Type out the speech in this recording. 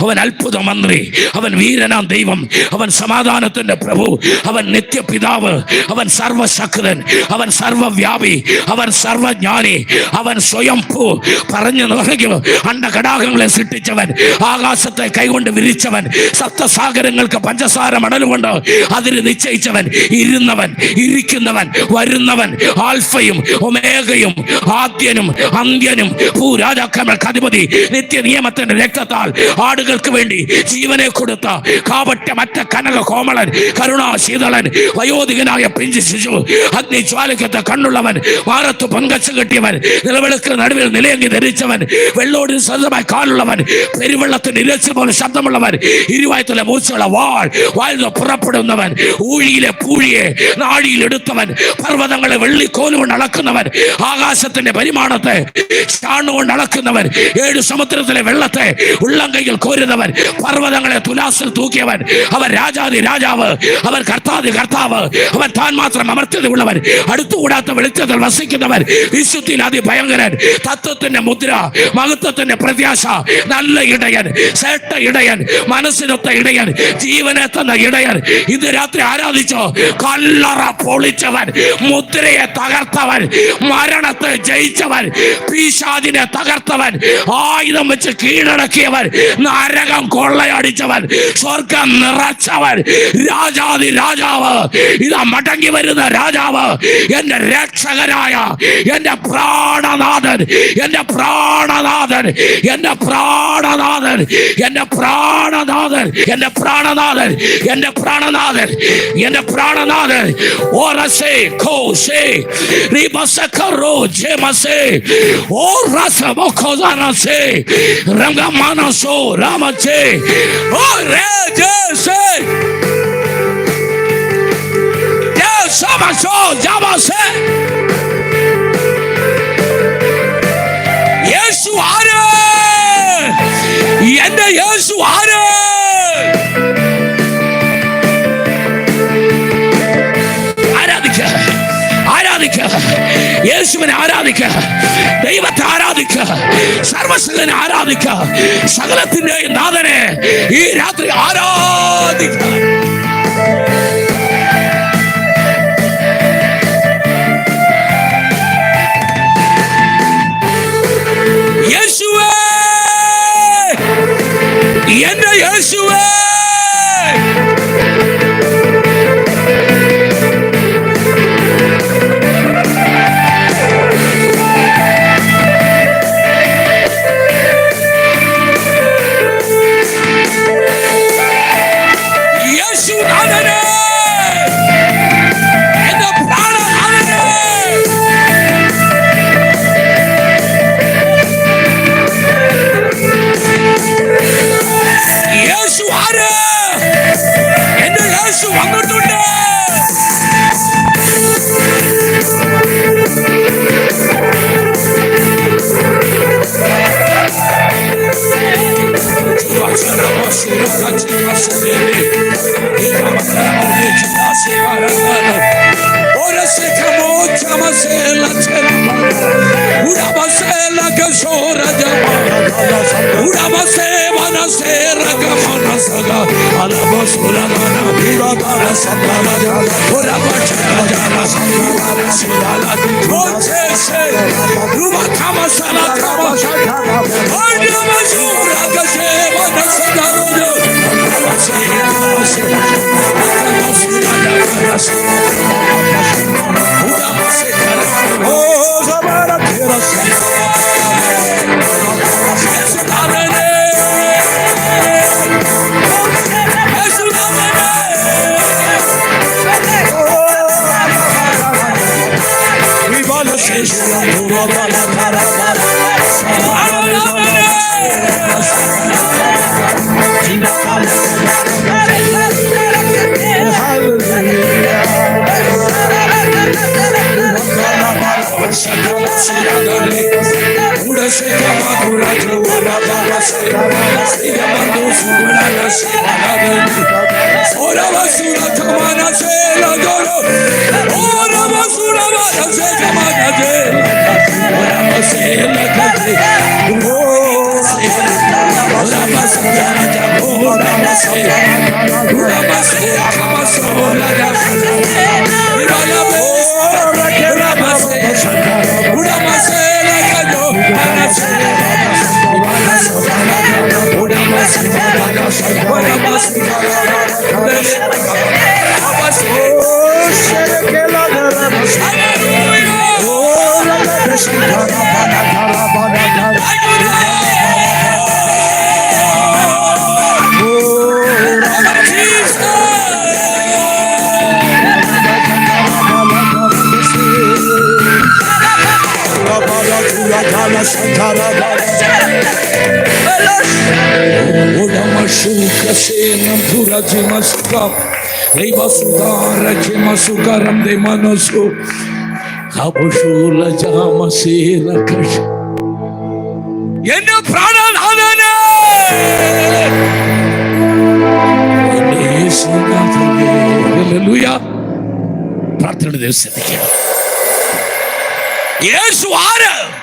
അവൻ അത്ഭുത മന്ത്രി, അവൻ വീരനാം ദൈവം, അവൻ സമാധാനത്തിന്റെ പ്രഭു, അവൻ നിത്യപിതാവ്, അവൻ സർവശക്തൻ, അവൻ സർവവ്യാപി, അവൻ സർവജ്ഞാനി, അവൻ സ്വയംഭൂ. പറഞ്ഞു നോക്കിയോ, അണ്ടകടാകങ്ങളെ സൃഷ്ടിച്ചവൻ, ആകാശത്തെ കൈകൊണ്ട് വിരിച്ചവൻ, സപ്തസാഗരങ്ങൾക്ക് പഞ്ചസാര മണലുകൊണ്ട് അതിന് നിശ്ചയിച്ചവൻ, ഇരുന്നവൻ, ഇരിക്കുന്നവൻ, വരുന്നവൻ, ആൽഫയും ഒമേഗയും, ആദ്യനും അന്ത്യനും, ഭൂരാജാക്കന്മാർക്ക് അധിപതി, നിത്യ നിയമത്തിന്റെ രക്തത്താൽ ആടുകൾക്ക് വേണ്ടി ജീവനെ കൊടുത്ത കാപട്യമറ്റ കനക കോമളൻ, കരുണാശീതളൻ, വയോധികനായ പിഞ്ചു ശിശു, അഗ്നിജ്വാലയ്ക്കത്ത കണ്ണുള്ളവൻ, മാറത്ത് പങ്കച്ച് കെട്ടിയവൻ, നിലവിളക്ക് നടുവിൽ നിലയങ്കി ധരിച്ചവൻ, വെള്ളോടിന് സ്വന്തമായി കാലുള്ളവൻ, പെരുവെള്ളത്തിന് ഇരച്ചു പോലെ ശബ്ദമുള്ളവൻ, ഇരുവായത്തിലെ മൂർച്ചയുള്ള വായിൽ നിന്ന് പുറപ്പെടുന്നവൻ, ഊഴിയിലെ പൂഴിയെ നാഴിയിൽ എടുത്തവൻ, പർവ്വതങ്ങളെ വെള്ളിക്കോലുകൊണ്ട് അളക്കുന്നവൻ, ആകാശത്തിന്റെ പരിമാണത്തെ ചാണുകൊണ്ട് അളക്കുന്നവൻ, 7 സമുദ്രത്തിലെ വെള്ളത്തെ ഉള്ളം കൈയിൽ കോരുന്നവൻ, പർവ്വതങ്ങളെ തുലാസിൽ തൂക്കിയവൻ, അവൻ രാജാതി രാജാവ്, അവൻ കർത്താതി കർത്താവ്, അവൻ താൻ മാത്രം അമർത്യതയുള്ളവൻ, അടുത്തുകൂടാത്ത വെളിച്ചത്തിൽ വസിക്കുന്നവൻ, വിശുദ്ധിയിൽ അതിഭയങ്കരൻ, തത്വത്തിന്റെ മുദ്ര, മഹത്വത്തിന്റെ പ്രത്യാശ, നല്ല ഇടയൻ, ശ്രേഷ്ഠ ഇടയൻ, മനസ്സിനൊത്ത ഇടയൻ, ജീവനെ തന്ന ഇടയൻ. ഇന്ന് രാത്രി ആരാധിച്ചോ? കല്ലറ പൊളിച്ചവൻ, മുദ്രയെ തകർത്തവൻ, മരണത്തെ ജയിച്ചവൻ, പീശാചിനെ തകർത്തവൻ, ആയുധം വെച്ച് കീഴടക്കിയവൻ, നരകം കൊള്ളയടിച്ചവൻ, സ്വർഗം നിറച്ചവൻ, രാജാതി രാജാവ്, ഇതാ മടങ്ങി വരുന്ന രാജാവ്, എന്റെ രക്ഷകനായ എന്റെ പ്രാണനാഥൻ, എന്റെ പ്രാണനാഥൻ, എന്റെ പ്രാണനാഥൻ, എന്റെ പ്രാണനാഥൻ, എന്റെ പ്രാണനാഥൻ, എന്റെ പ്രാണനാഥൻ, എന്റെ പ്രാണനാഥൻ. ഓരസേ കോസേ റിബസകറോ ജെമസേ ഓ റസമോഖോസാനസേ രംഗമാനസോ രാമസേ ഓ രേജസേ യേസമസോ ജാമസേ. യേശു ആര്? എന്റെ യേശു ആര്? യേശുവിനെ ആരാധിക്കുക, ദൈവത്തെ ആരാധിക്കുക, സർവശക്തനെ ആരാധിക്കുക, സകലത്തിന്റെയും നാഥനെ ഈ രാത്രി ആരാധിക്കുക. യേശുവേ, എന്റെ യേശുവേ, Oh, എന്റെ പ്രാണനാഥനെ, എന്റെ യേശുനാഥനെ. ഹല്ലേലൂയ. പ്രാർത്ഥന ദിവസം യേശു ആര്?